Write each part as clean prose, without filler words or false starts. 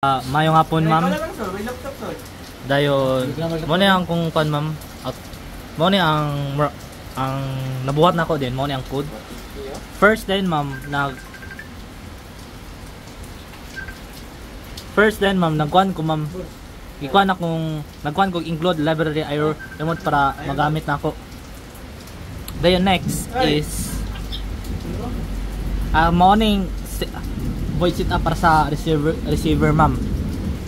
Mayong hapon, ma'am. Dayon, mo ni ang kung kan, ma'am. At mo ni ang nabuhat na ko din, mo ni ang code. First then, ma'am, nagkuhan ko, ma'am. Ikuan akong nagkuhan ko include library IO remote para magamit na ako. Dayon next is morning void set up para sa receiver, ma'am.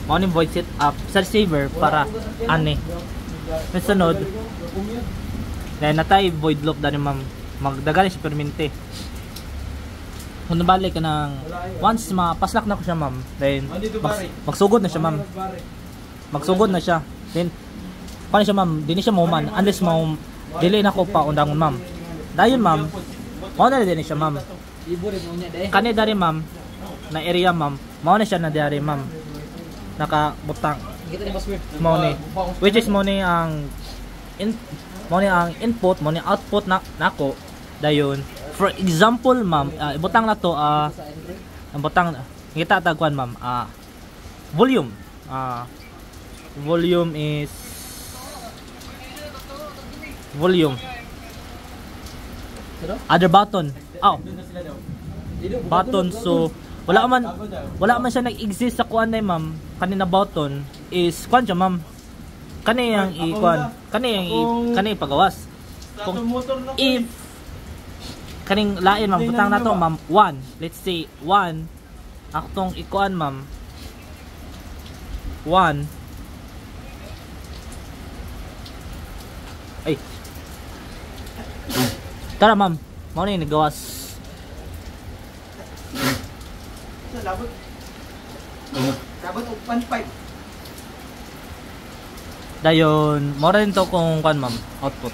Morning void set up sa receiver para ani. Nasunod dahil natay void loop dani, ma'am. Magdagali si permente. Kung nabalik ka ng once mapaslak na ko siya, ma'am, then magsugod na siya, ma'am. Magsugod na siya. Then paano siya, ma'am? Dili siya man unless mo dili na ko pa undangon, ma'am. Dayon, ma'am. Mao na din siya, ma'am. Kani dari, ma'am, na area, ma'am. Mao na siya na dari, ma'am. Nakabutang. Mao ni. Which is mo ni ang input, mo ni output na nako. Dayon. For example, ma'am, ibutang na to ang butang kita tagkuan, ma'am. Volume. Volume is volume. Other button. Button, so wala man siya nag-exist sa kuan na, ma'am. Kanina button is kuan siya, ma'am. Kani yang i-kuan. Kani pagawas. Kung if kaning lain, ma'am, butang na to, ma'am, 1. Let's say 1. Aktong ikuan, ma'am. 1. Ay. Tara, ma'am. Mao ni nagawas. Dapat 1.5. Dayon, mo rin to kung kan, ma'am, output.